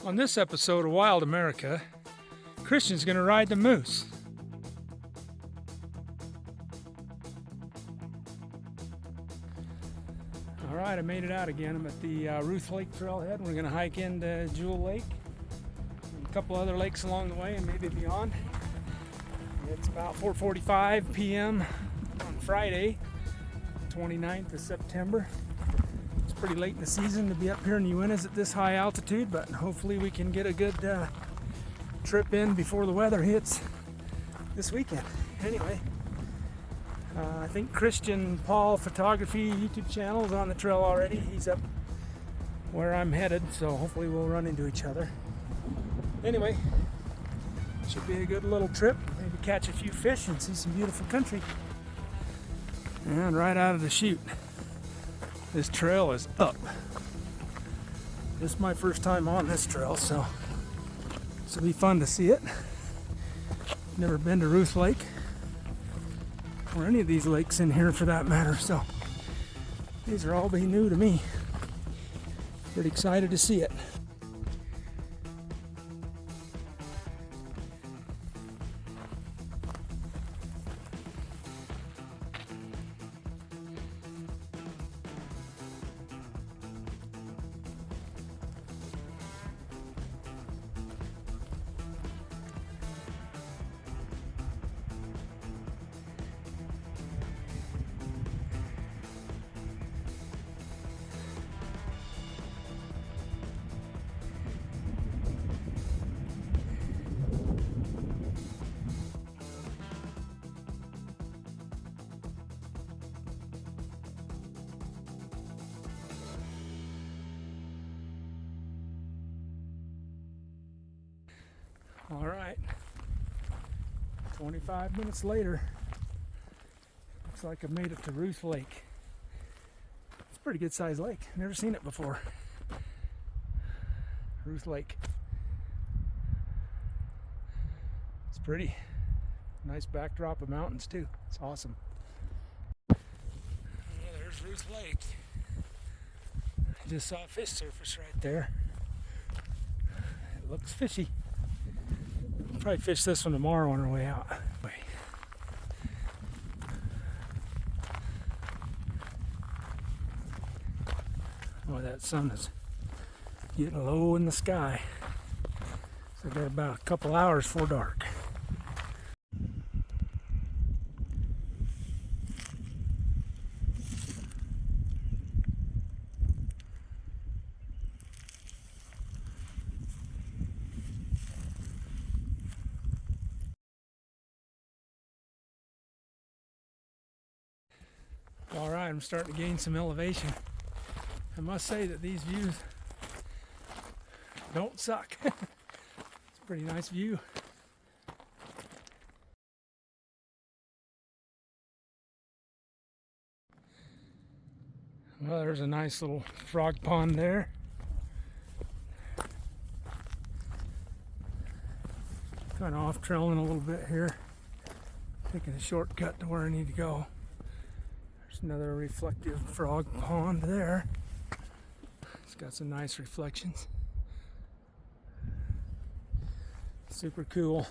On this episode of Wild America, Christian's going to ride the moose. All right, I made it out again. I'm at the Ruth Lake Trailhead. We're going to hike into Jewel Lake, and a couple other lakes along the way, and maybe beyond. It's about 4:45 p.m. on Friday, 29th of September. It's pretty late in the season to be up here in the Uintas at this high altitude, but hopefully we can get a good trip in before the weather hits this weekend. Anyway, I think Christian Paul Photography YouTube channel is on the trail already. He's up where I'm headed, so hopefully we'll run into each other. Anyway, should be a good little trip. Maybe catch a few fish and see some beautiful country. And right out of the chute, this trail is up. This is my first time on this trail, so this will be fun to see it. Never been to Ruth Lake, or any of these lakes in here for that matter, so these are all be new to me. Pretty excited to see it. All right, 25 minutes later, looks like I've made it to Ruth Lake. It's a pretty good sized lake. Never seen it before. Ruth Lake. It's pretty. Nice backdrop of mountains too. It's awesome. Yeah, there's Ruth Lake. I just saw a fish surface right there. It looks fishy. Probably fish this one tomorrow on our way out. Oh, that sun is getting low in the sky. So I've got about a couple hours before dark. All right, I'm starting to gain some elevation. I must say that these views don't suck. It's a pretty nice view. Well, there's a nice little frog pond there. Kind of off trailing a little bit here. Taking a shortcut to where I need to go. Another reflective frog pond there. It's got some nice reflections. Super cool.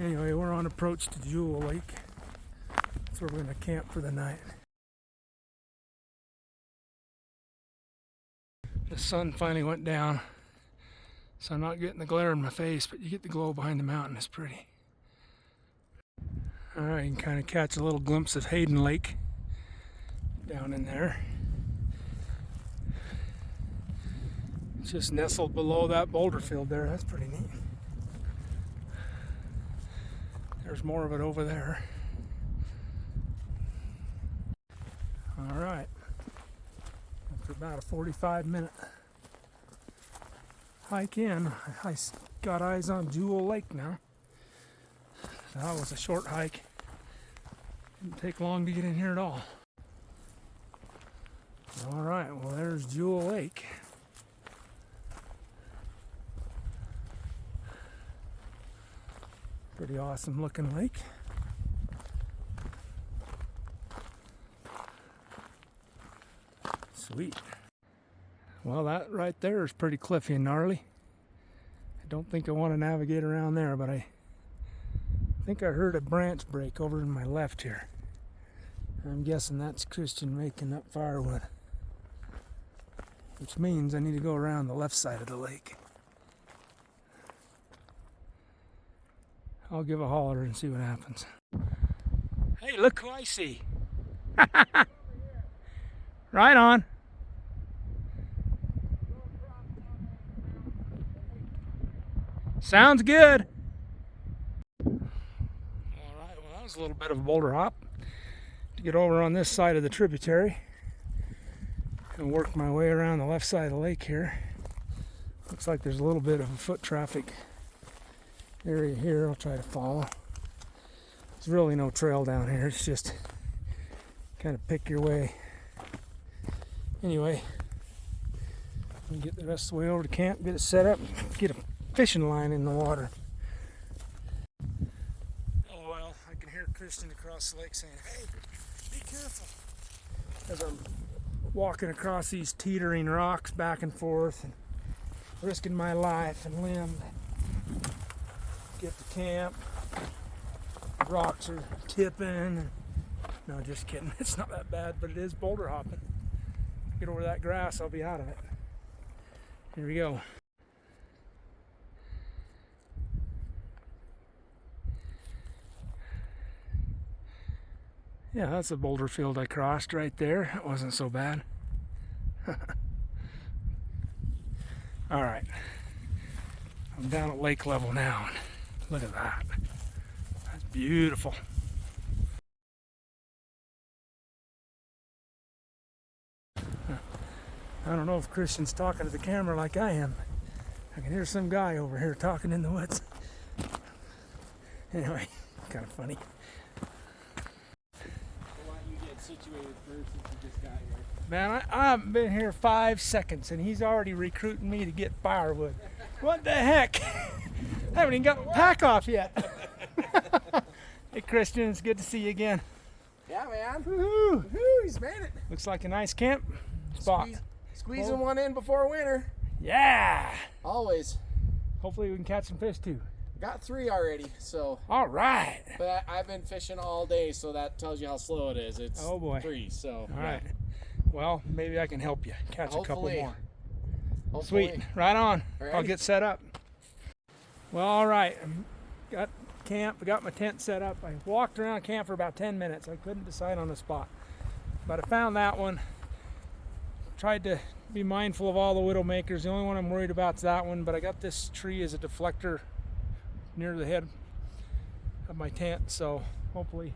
Anyway, we're on approach to Jewel Lake. That's where we're going to camp for the night. The sun finally went down, so I'm not getting the glare in my face, but you get the glow behind the mountain. It's pretty. Alright, you can kind of catch a little glimpse of Hayden Lake down in there. It's just nestled below that boulder field there. That's pretty neat. There's more of it over there. Alright, after about a 45-minute hike in, I got eyes on Jewel Lake now. That was a short hike. Didn't take long to get in here at all. All right, well, there's Jewel Lake. Pretty awesome looking lake. Sweet. Well, that right there is pretty cliffy and gnarly. I don't think I want to navigate around there, but I think I heard a branch break over in my left here. I'm guessing that's Christian making up firewood, which means I need to go around the left side of the lake. I'll give a holler and see what happens. Hey, look who I see. Right on. Sounds good. All right, well, that was a little bit of a boulder hop to get over on this side of the tributary and work my way around the left side of the lake here. Looks like there's a little bit of a foot traffic area here. I'll try to follow. There's really no trail down here. It's just kind of pick your way. Anyway, we get the rest of the way over to camp, get it set up, get a fishing line in the water. Oh well, I can hear Christian across the lake saying, "Hey, be careful," as I'm walking across these teetering rocks back and forth and risking my life and limb to get to camp. Rocks are tipping. No, just kidding. It's not that bad, but it is boulder hopping. Get over that grass, I'll be out of it. Here we go. Yeah, that's a boulder field I crossed right there. It wasn't so bad. All right. I'm down at lake level now. Look at that. That's beautiful. I don't know if Christian's talking to the camera like I am. I can hear some guy over here talking in the woods. Anyway, kind of funny. Why don't you get situated first since you just got here? Man, I haven't been here 5 seconds and he's already recruiting me to get firewood. What the heck? I haven't even got my pack off yet. Hey Christian, it's good to see you again. Yeah, man. Woohoo! Woohoo, he's made it. Looks like a nice camp spot. Squeezing one in before winter. Yeah! Always. Hopefully we can catch some fish too. Got 3 already, so. All right. But I've been fishing all day, so that tells you how slow it is. It's oh boy. 3, so. All right. Well, maybe I can help you catch a couple more. Hopefully. Sweet. Right on. Alrighty. I'll get set up. Well, all right. Got camp. I got my tent set up. I walked around camp for about 10 minutes. I couldn't decide on a spot, but I found that one. Tried to be mindful of all the widowmakers. The only one I'm worried about is that one, but I got this tree as a deflector near the head of my tent, so hopefully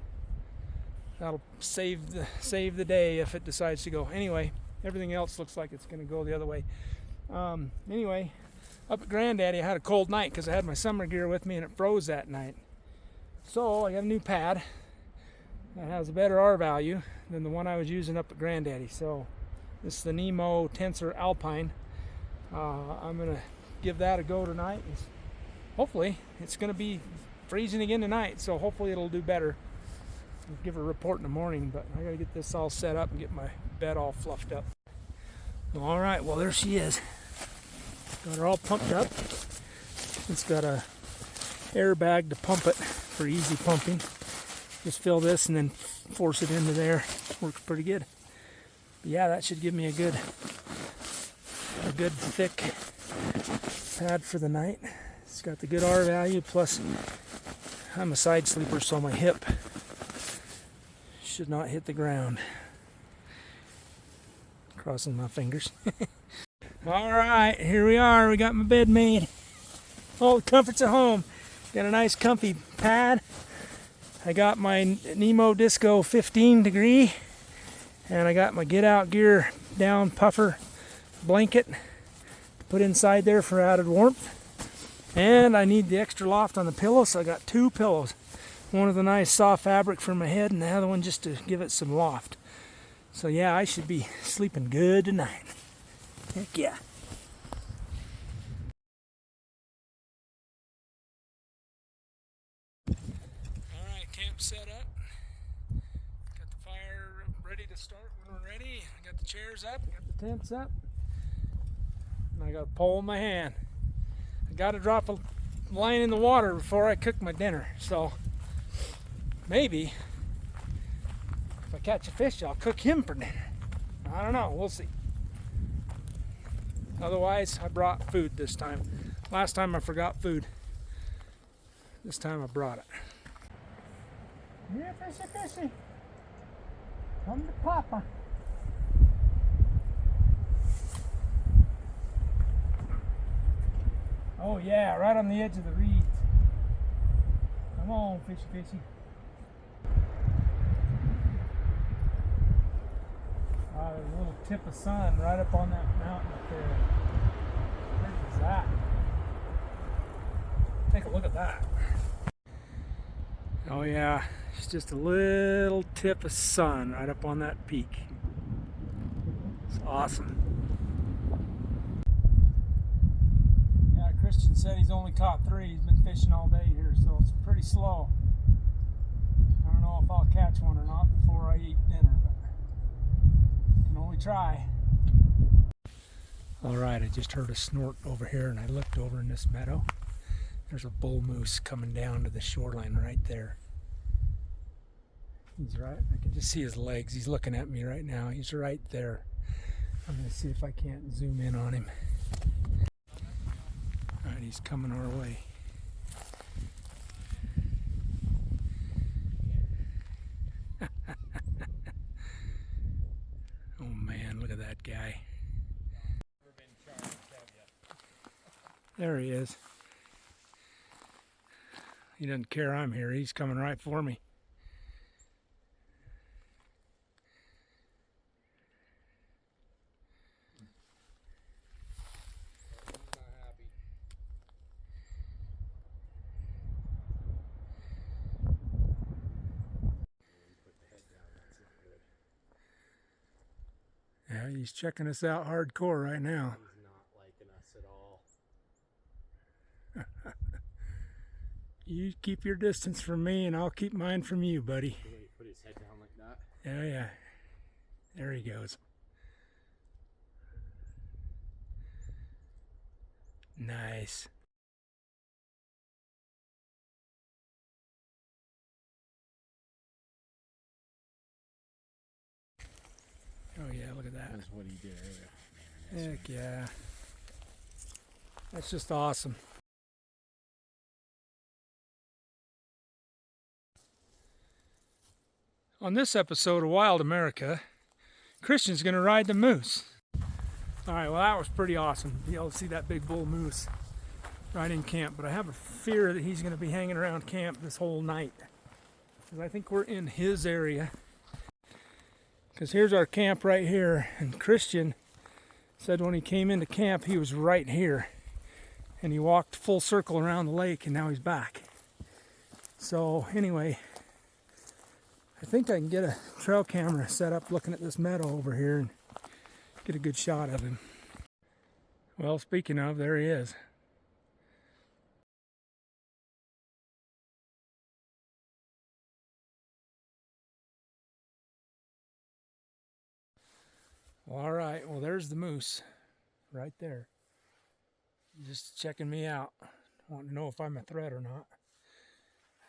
that'll save the day if it decides to go. Anyway, everything else looks like it's going to go the other way. Anyway, up at Granddaddy, I had a cold night because I had my summer gear with me and it froze that night. So I got a new pad that has a better R value than the one I was using up at Granddaddy. So this is the Nemo Tensor Alpine. I'm going to give that a go tonight. Hopefully, it's going to be freezing again tonight, so hopefully it'll do better. I'll give a report in the morning, but I got to get this all set up and get my bed all fluffed up. All right, well, there she is. Got her all pumped up. It's got a airbag to pump it for easy pumping. Just fill this and then force it into there. Works pretty good. But yeah, that should give me a good thick pad for the night. It's got the good R value, plus I'm a side sleeper, so my hip should not hit the ground. Crossing my fingers. All right, here we are. We got my bed made. All the comforts at home. Got a nice comfy pad. I got my Nemo Disco 15 degree, and I got my getoutgear down puffer blanket to put inside there for added warmth. And I need the extra loft on the pillow, so I got 2 pillows. One with a nice soft fabric for my head, and the other one just to give it some loft. So yeah, I should be sleeping good tonight. Heck yeah. Alright, camp set up. Got the fire ready a start when we're ready. I got the chairs up, got the tents up, and I got a pole in my hand. I got to drop a line in the water before I cook my dinner, so maybe if I catch a fish, I'll cook him for dinner. I don't know, we'll see. Otherwise, I brought food this time. Last time I forgot food. This time I brought it. Yeah, fishy, fishy. Come to Papa. Oh yeah, right on the edge of the reeds. Come on, fishy, fishy. There's a little tip of sun right up on that mountain up there. Where's that? Take a look at that. Oh yeah, it's just a little tip of sun right up on that peak. It's awesome. Yeah, Christian said he's only caught 3. He's been fishing all day here, so it's pretty slow. I don't know if I'll catch one or not before I eat dinner, but I can only try. Alright, I just heard a snort over here and I looked over in this meadow. There's a bull moose coming down to the shoreline right there. He's right, I can just see his legs. He's looking at me right now. He's right there. I'm going to see if I can't zoom in on him. Alright, he's coming our way. Oh man, look at that guy. There he is. He doesn't care I'm here. He's coming right for me. Yeah, he's checking us out hardcore right now. He's not liking us at all. You keep your distance from me and I'll keep mine from you, buddy. Put his head down like that. Yeah, yeah. There he goes. Nice. Oh yeah, look at that. That's what he did earlier. Heck yeah. That's just awesome. On this episode of Wild America, Christian's going to ride the moose. Alright, well that was pretty awesome. Be able to see that big bull moose right in camp. But I have a fear that he's going to be hanging around camp this whole night. Because I think we're in his area. Because here's our camp right here. And Christian said when he came into camp he was right here. And he walked full circle around the lake and now he's back. So anyway, I think I can get a trail camera set up looking at this meadow over here and get a good shot of him. Well, speaking of, there he is. Well, all right, well there's the moose right there. Just checking me out, wanting to know if I'm a threat or not.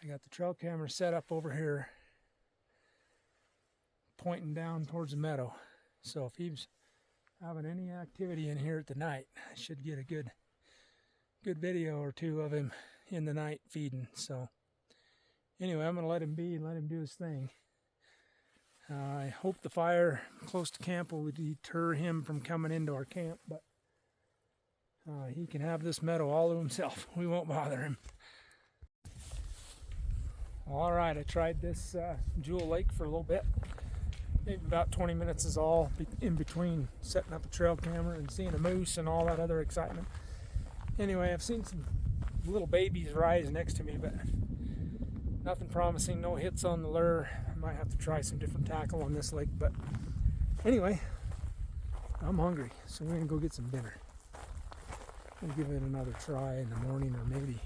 I got the trail camera set up over here, pointing down towards the meadow. So if he's having any activity in here at the night, I should get a good video or two of him in the night feeding. So anyway, I'm gonna let him be and let him do his thing. I hope the fire close to camp will deter him from coming into our camp, but he can have this meadow all to himself. We won't bother him. All right, I tried this Jewel Lake for a little bit. Maybe about 20 minutes is all in between setting up a trail camera and seeing a moose and all that other excitement. Anyway, I've seen some little babies rise next to me, but nothing promising, no hits on the lure. I might have to try some different tackle on this lake, but anyway, I'm hungry, so we're gonna go get some dinner. We'll give it another try in the morning or maybe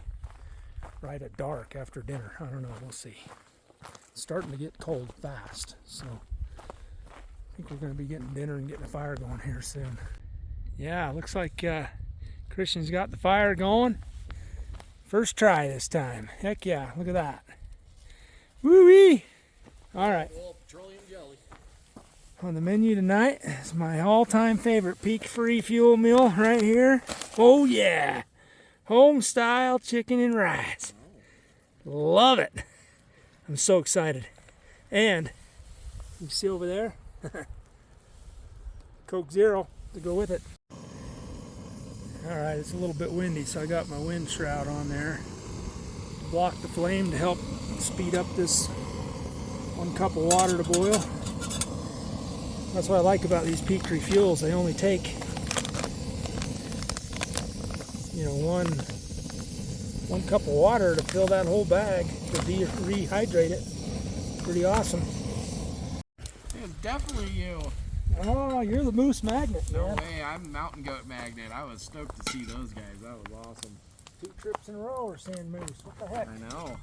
right at dark after dinner. I don't know, we'll see. It's starting to get cold fast, so we're going to be getting dinner and getting a fire going here soon. Yeah, looks like Christian's got the fire going. First try this time. Heck yeah, look at that. Woo-wee! All right. Petroleum jelly. On the menu tonight is my all-time favorite peak-free fuel meal right here. Oh yeah! Home-style chicken and rice. Love it. I'm so excited. And you see over there? Coke Zero to go with it. Alright, it's a little bit windy, so I got my wind shroud on there to block the flame to help speed up this 1 cup of water to boil. That's what I like about these peak-free fuels. They only take, you know, one cup of water to fill that whole bag to rehydrate it. Pretty awesome. It's definitely you. Oh, you're the moose magnet, man. No way, I'm mountain goat magnet. I was stoked to see those guys. That was awesome. 2 trips in a row we're seeing moose. What the heck? I know.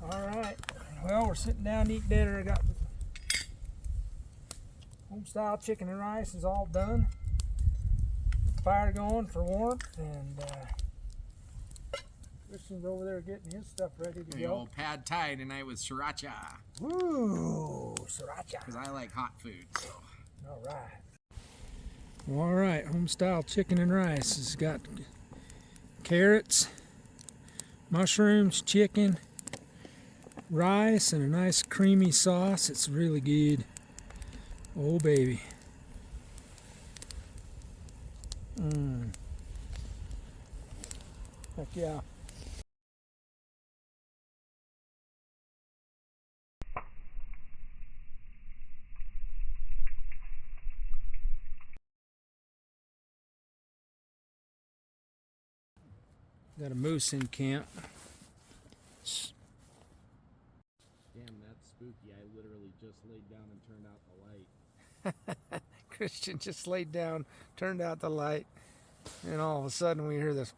Alright. Well, we're sitting down to eat dinner. I got the home-style chicken and rice is all done. Fire going for warmth, and Christian's over there getting his stuff ready to The go. old pad thai tonight with sriracha. Woo! Sriracha. Because I like hot food, so. Alright, home-style chicken and rice. It's got carrots, mushrooms, chicken, rice, and a nice creamy sauce. It's really good. Oh, baby. Heck yeah. Got a moose in camp. Damn, that's spooky. I literally just laid down and turned out the light. Christian just laid down, turned out the light, and all of a sudden we hear this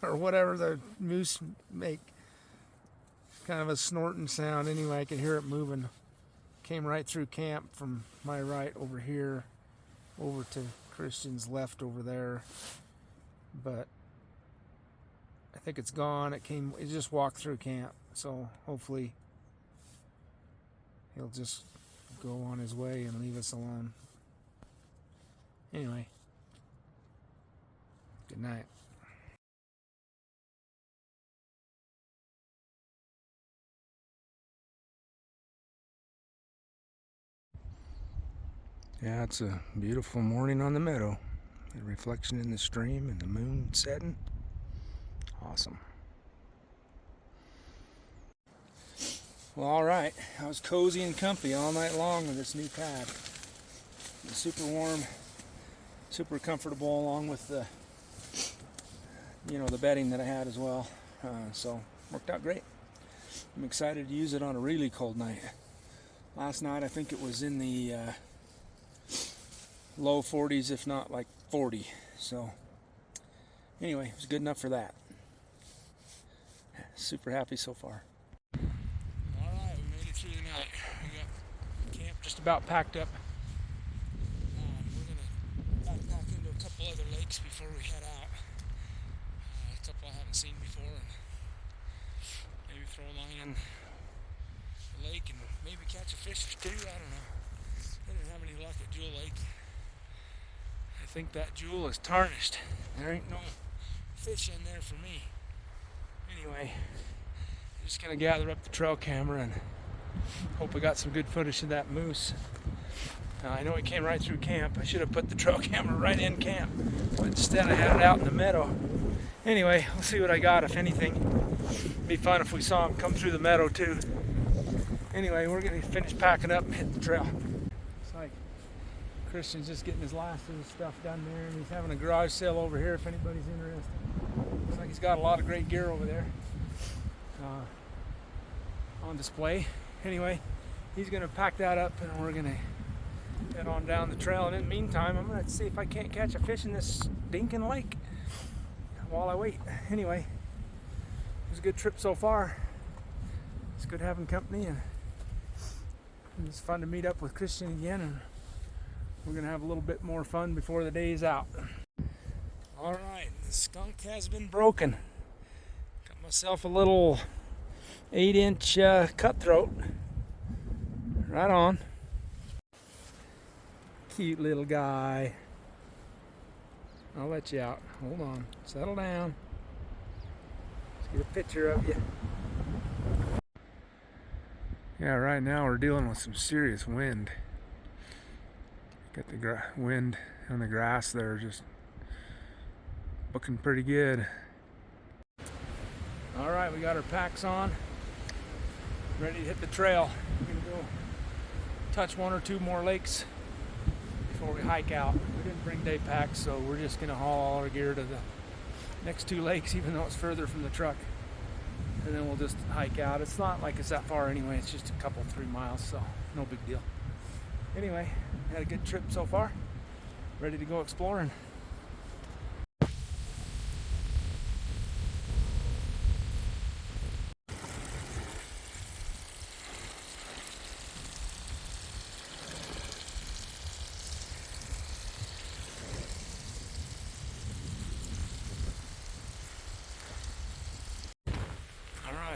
or whatever the moose make. Kind of a snorting sound. Anyway, I could hear it moving. Came right through camp from my right over here, over to Christian's left over there. But I think it's gone. It just walked through camp, so hopefully he'll just go on his way and leave us alone. Anyway, good night. Yeah, it's a beautiful morning on the meadow. The reflection in the stream and the moon setting. Awesome. Well, alright. I was cozy and comfy all night long with this new pad. It's super warm, super comfortable, along with the, the bedding that I had as well. So, worked out great. I'm excited to use it on a really cold night. Last night I think it was in the low 40s, if not like 40. So anyway, it was good enough for that. Super happy so far. Alright, we made it through the night. We got camp just about packed up. We're going to backpack into a couple other lakes before we head out. A couple I haven't seen before, and maybe throw a line in the lake and maybe catch a fish or two. I don't know. I didn't have any luck at Jewel Lake. I think that jewel is tarnished. There ain't no fish in there for me. Anyway, I'm just gonna gather up the trail camera and hope we got some good footage of that moose. I know he came right through camp. I should have put the trail camera right in camp, but instead I had it out in the meadow. Anyway, we'll see what I got, if anything. It'd be fun if we saw him come through the meadow too. Anyway, we're gonna finish packing up and hit the trail. It's like Christian's just getting his last of his stuff done there, and he's having a garage sale over here if anybody's interested. Looks like he's got a lot of great gear over there on display. Anyway, he's going to pack that up, and we're going to head on down the trail. And in the meantime, I'm going to see if I can't catch a fish in this stinking lake while I wait. Anyway, it was a good trip so far. It's good having company, and It's fun to meet up with Christian again, and we're gonna have a little bit more fun before the day is out. All right, the skunk has been broken. Got myself a little 8-inch cutthroat. Right on. Cute little guy. I'll let you out. Hold on. Settle down. Let's get a picture of you. Yeah, right now we're dealing with some serious wind. Got the wind on the grass there just looking pretty good. All right, we got our packs on. Ready to hit the trail. We're gonna go touch one or two more lakes before we hike out. We didn't bring Daypack, so we're just gonna haul all our gear to the next two lakes, even though it's further from the truck. And then we'll just hike out. It's not like it's that far anyway. It's just a couple, 3 miles, so no big deal. Anyway, had a good trip so far. Ready to go exploring.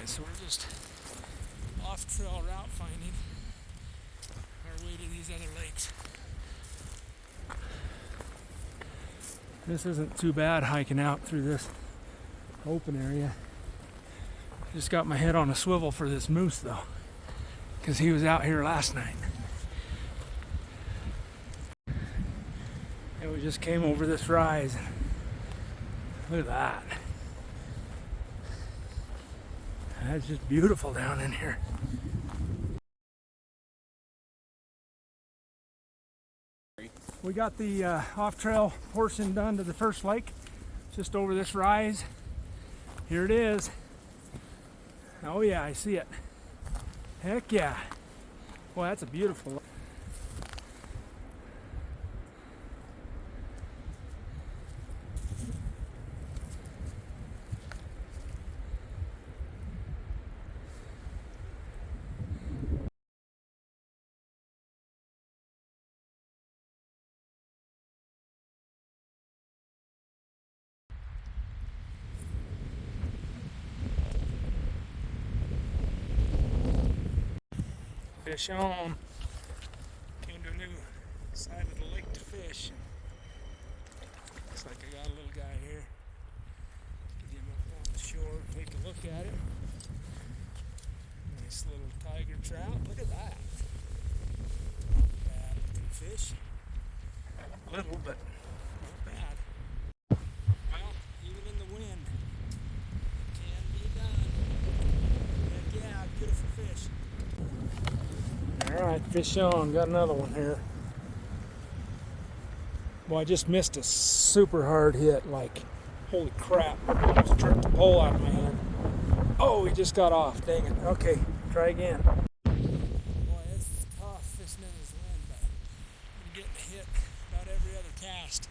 So we're just off trail route finding our way to these other lakes. This isn't too bad hiking out through this open area. Just got my head on a swivel for this moose though, because he was out here last night. And we just came over this rise. Look at that. It's just beautiful down in here. We got the off-trail portion done to the first lake, just over this rise. Here it is. Oh yeah, I see it. Heck yeah. Well, that's a beautiful lake. Fish on. Came to a new side of the lake to fish. Looks like I got a little guy here. Get him up on the shore, take a look at him. Nice little tiger trout. Look at that. Bad looking fish. Little, but not bad. Well, even in the wind, can be done. Heck yeah, beautiful fish. Alright, fish on. Got another one here. Boy, I just missed a super hard hit. Like, holy crap. I almost tripped the pole out of my hand. Oh, he just got off. Dang it. Okay, try again. Boy, it's tough fishing in this wind, but I'm getting hit about every other cast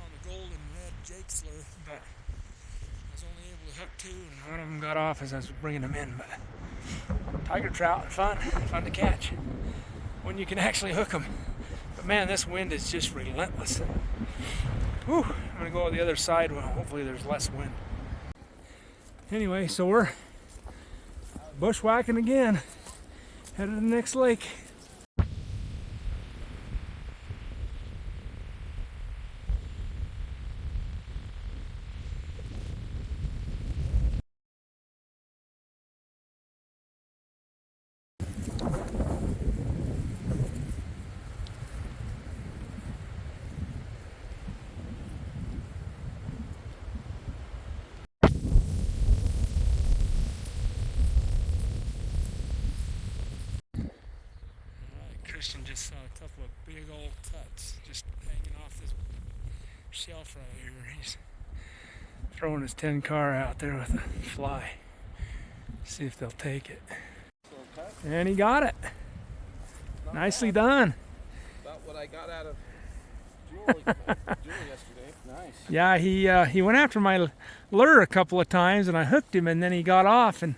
on the golden red jake slur, but I was only able to hook two, and one of them got off as I was bringing them in. But tiger trout, fun to catch when you can actually hook them. But man, this wind is just relentless. Whew, I'm gonna go to the other side where hopefully there's less wind. Anyway, so we're bushwhacking again, headed to the next lake. Christian just saw a couple of big old cuts just hanging off this shelf right here. He's throwing his 10 car out there with a fly. See if they'll take it. And he got it. Nicely done. About what I got out of Julie yesterday. Nice. Yeah, he went after my lure a couple of times and I hooked him and then he got off and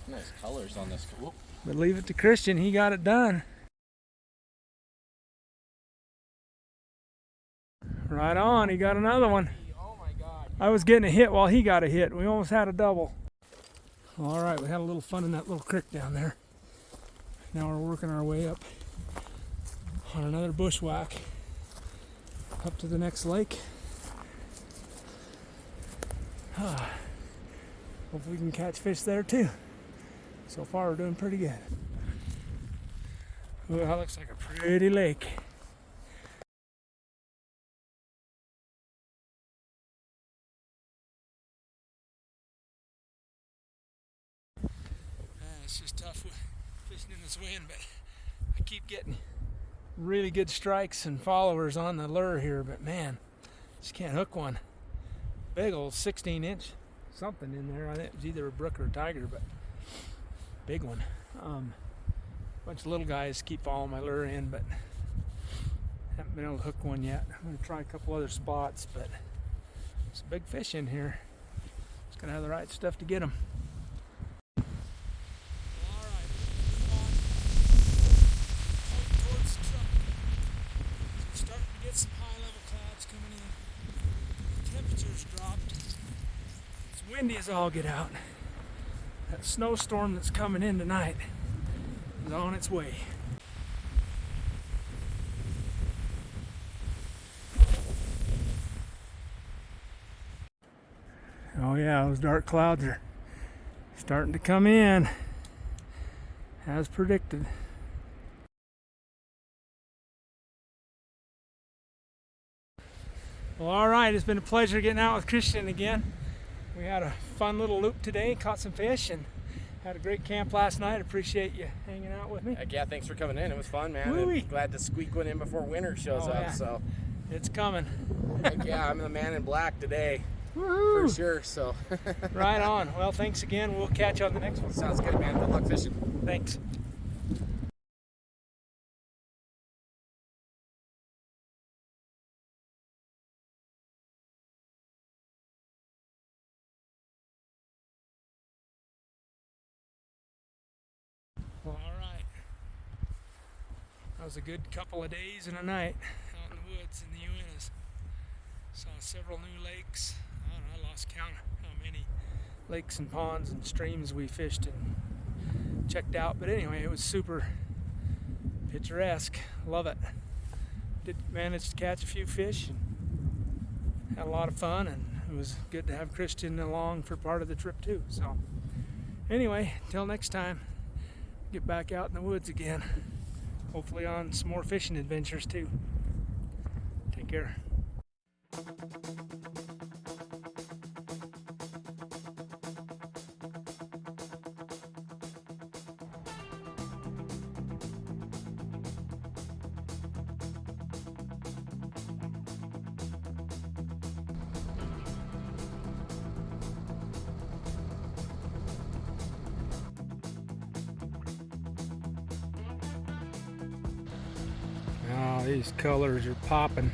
nice colors on this. Whoop. But leave it to Christian, he got it done. Right on, he got another one. Oh my God. I was getting a hit while he got a hit. We almost had a double. All right, we had a little fun in that little creek down there. Now we're working our way up on another bushwhack up to the next lake. Hopefully we can catch fish there too. So far we're doing pretty good. Ooh, that looks like a pretty lake. It's just tough fishing in this wind, but I keep getting really good strikes and followers on the lure here, but man, just can't hook one. Big old 16-inch something in there. I think it was either a brook or a tiger, but big one. Bunch of little guys keep following my lure in, but haven't been able to hook one yet. I'm gonna try a couple other spots, but it's a big fish in here. Just gotta have the right stuff to get them. Some high-level clouds coming in. The temperature's dropped. It's windy as all get out. That snowstorm that's coming in tonight is on its way. Oh yeah, those dark clouds are starting to come in as predicted. Well, all right, it's been a pleasure getting out with Christian again. We had a fun little loop today, caught some fish, and had a great camp last night. Appreciate you hanging out with me. Heck yeah, thanks for coming in. It was fun, man. Woo-wee. And glad to squeak one in before winter shows up. Yeah. So, it's coming. heck yeah, I'm the man in black today. Woo-hoo. For sure. So, right on. Well, thanks again. We'll catch you on the next one. sounds good, man. Good luck fishing. Thanks. Well, all right. That was a good couple of days and a night out in the woods in the Uintas. Saw several new lakes. I don't know, I lost count of how many lakes and ponds and streams we fished and checked out. But anyway, it was super picturesque. Love it. Did manage to catch a few fish and had a lot of fun, and it was good to have Christian along for part of the trip too. So anyway, until next time, get back out in the woods again. Hopefully on some more fishing adventures too. Take care. Oh, these colors are popping.